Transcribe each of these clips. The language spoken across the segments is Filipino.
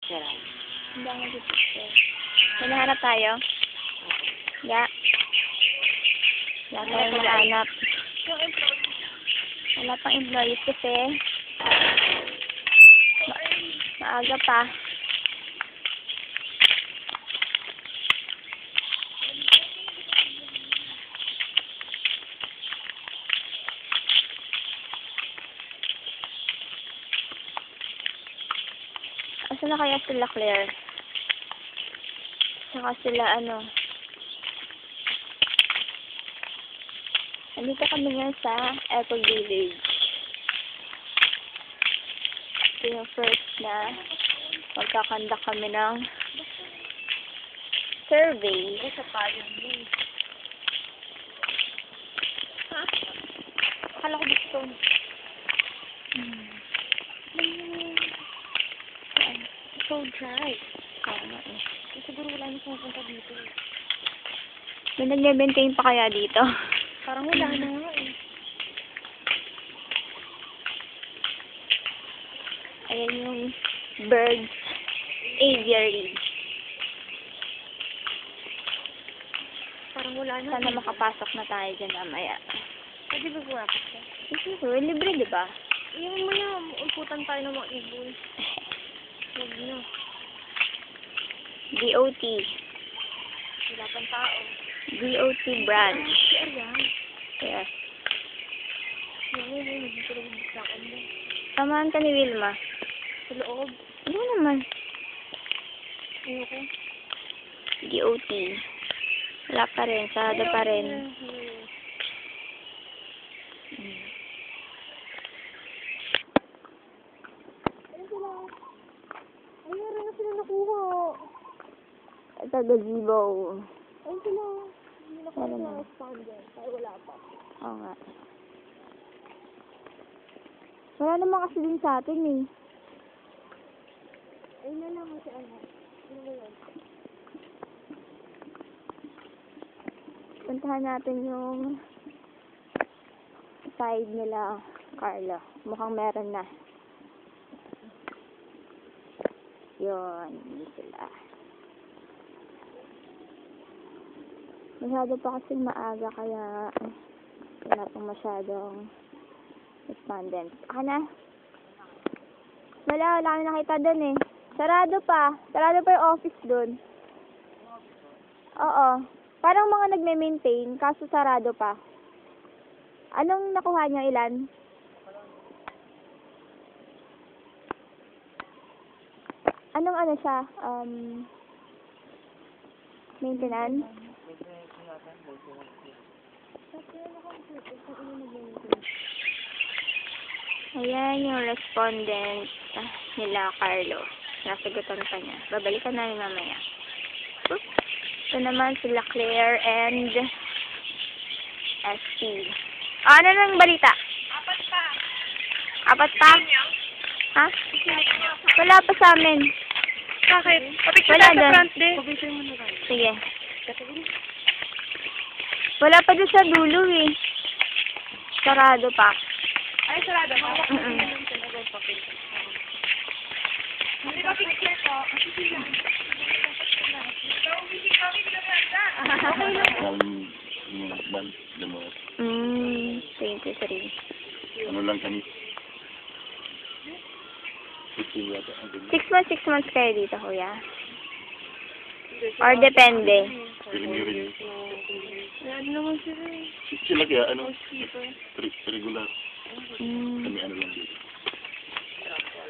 Hindi ako nag-picture. May nahanap tayo? Ya. Wala tayong mahanap. Wala pang employees kasi maaga pa. Asa na kaya sila Claire? Saka sila andito kami ngayon sa Eco Village. Ito yung first na magkakanda kami ng survey. Sa payong mo. Ha? Akala ko gusto. So dry. Oo nga eh. Siguro wala na pupunta dito. May nag-maintain pa kaya dito? Parang wala na nga eh. Ayan yung birds aviary. Parang wala na. Sana makapasok na tayo dyan mamaya. Pwede ba buwapit ka? Siguro, libre diba? Yung muna, umputan tayo ng mga ibon. Huwag na. DOT. Wala pang tao. DOT branch. Ayan. Yes. Samahan ka ni Wilma. Sa loob? Ano naman? Ayoko. DOT. Wala pa rin. Sarado pa rin. Ayun na sila nakuha. Ito, gazebo. Ayun sila. Hindi nakuha na respondent. Ay, wala pa. Oo nga. Wala naman kasi din sa atin eh. Ayun na lang si ano. Ano ba yun? Puntahan natin yung side nila, Carlo. Mukhang meron na. Yun, yun sila. Masyado pa kasi maaga kaya wala pang masyadong respondents. Aka na? Wala kami nakita dun eh. Sarado pa yung office dun. Oo. Parang mga nagme-maintain, kaso sarado pa. Anong nakuha niya, ilan? Anong siya? Maintenance? Ayan yung respondent nila, Carlo. Nasagutan pa niya. Babalikan namin mamaya. Oops. Ito naman sila Claire and ST. Ano nang balita? Apat pa? Ha? Wala pa sa amin. Bakit? Wala doon. Sige. Wala pa doon sa dulo eh. Sarado pa. Ay, sarado pa? Hindi ba picture ko? Okay lang. 23. Ano lang kami? 6 months kayo dito, kuya? Or depende? Ano naman sila eh? Sila kaya, regular. Kami ano lang dito.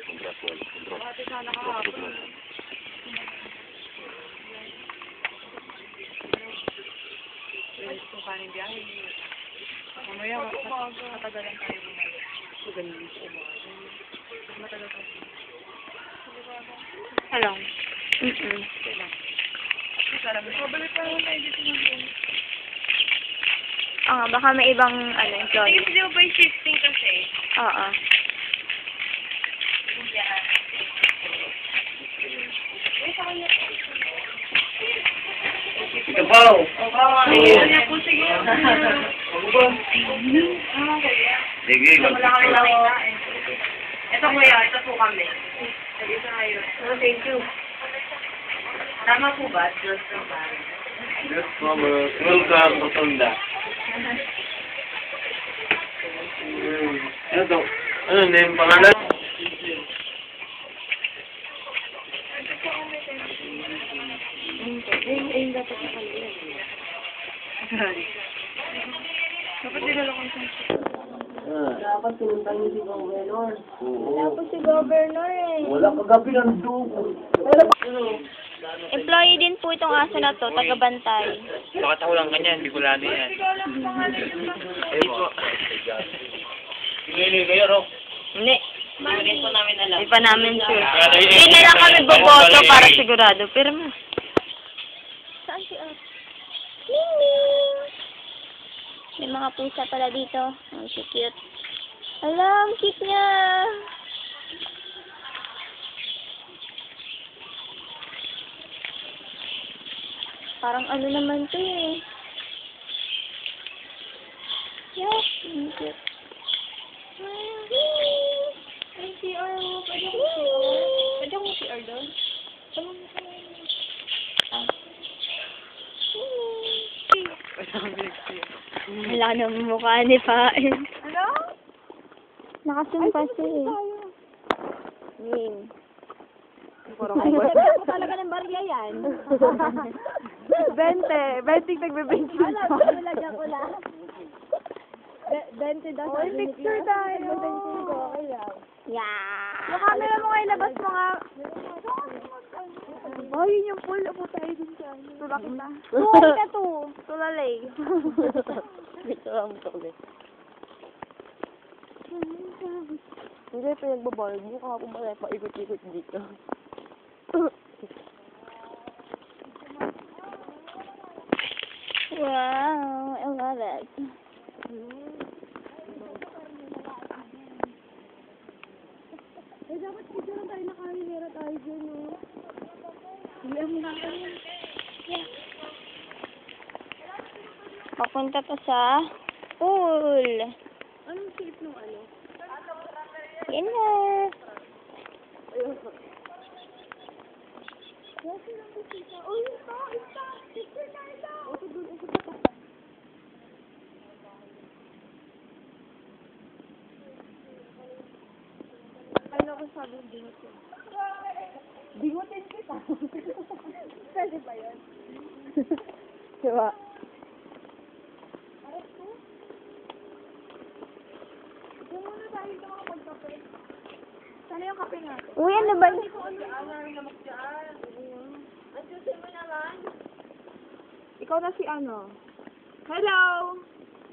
Contractual. Kung kanin biyahe, mamaya matagalan tayo bumalik. So, ganun siya. Matagal tayo. Hello? Mabalik pa naman tayo dito ng Baka may ibang employee. Hindi ba yung shifting kasi? Oo. Ikabaw! Ano po sige? Sige, Ito kuya, ito po kami. Oh, thank you. Tama po ba? Just from Paris. Yes, mama. Welcome, Rotunda. Ano to? Ano name pangalan? Dapat dinala ko sa... Dapat pinuntahan niyo si Governor. Tapos si Governor eh. Wala kagabi nandun. Employee din po itong aso na to, taga-bantay. Bakit ako lang ganyan? Hindi ko lalo yan. Ay po. Hindi kayo, Rock. Hindi. Hindi po namin alam. Hindi pa namin sure. Hindi na lang kami boboto para sigurado. Pero ma. Saan si Art? Ming! May mga pusa pala dito. Ang cute. Alam, cute niya. Parang ano naman to eh. Yes, ang cute. Ay, CR mo. Pwede akong CR. Pwede akong CR doon? Wala na mukha ni Pain. Ano? Nakasum kasi eh. Yun. Talaga ng barya yan. 20 nagbe-bench na. Nilagyan ko lang. 20 daw. Oy, picture tayo. Yeah. Yung camera mo nga ilabas mo nga. Oh, yun yung pool. Upo tayo dun sa ano. Tulak na. Tuwali ka to. Tulalay. Dito lang ito ulit. Hindi, pinagbabayad mo. Kahapon ba tayo paikot-ikot dito? Wow, I love it. Dapat dito lang tayo nakahinera tayo dyan, no? Hindi mo na kami. Papunta pa sa pool. Anong shape ng ano? Yan na. Ano ko sabi yung bingot ko? Bingotin kita. Pwede ba yun? Diba? Yung muna tayo ito mga magkape. Sana yung kape natin? Uy, ano ba? Ang susi mo naman. Ikaw na si ano? Hello!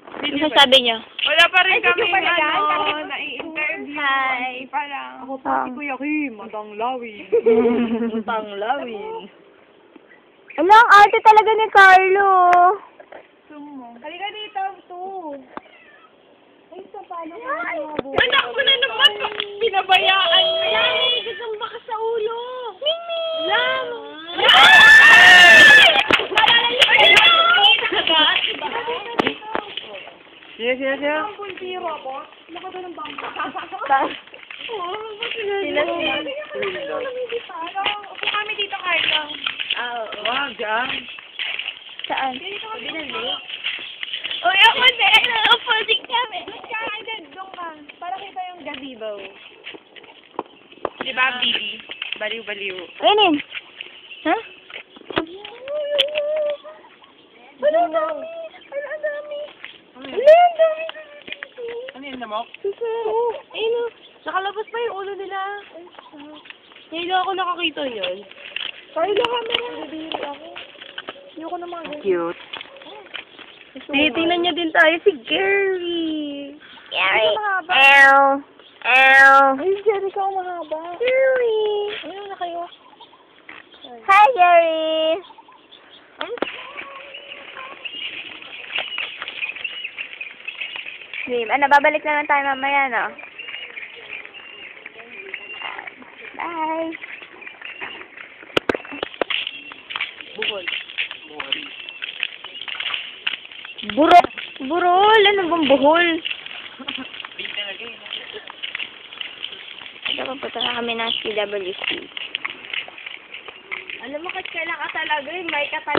Ano sasabi niyo? Wala pa rin kami ano, nai-interview. Hi. Pa lang. Ako pa si Kuya Kim, matang lawin. Utang lawin. Ano, ang arte talaga ni Carlo. Sumo. Halika dito, to. Ay, so paano ko Anak ko na naman, pinabayaan mo. Ay, gagamba ka sa ulo. Ming! Lam! Sino? Ang puntiro ako. Nakata ng bangka. Sila. Upo kami dito, Carlo. Wag, dyan. Saan? Uy, ako din. Nakapasig kami. Magkakaagad doon ka. Para kita yung gazebo. Di ba, Bibi? Baliw-baliw. Ayun. Ha? Ano ang dami? Ang dami? Ano yun, namok? Ayun o. Nakalabas pa yung ulo nila. Hindi ako nakakita yun. Carlo, camera. Bibiri ako. Ayoko na mga ganyan. Cute. Tinitingnan niya din tayo si Gary. Gary. mahaba. Ew. Ay, Jerry, ikaw mahaba. Gary. Ayun na kayo. Hi, Gary. Mim, ano, babalik na lang tayo mamaya, no? Bye. Buhol. Burol? Ano bang buhol? papunta na kami ng CWC. Alam mo, kailan ka talaga, may ka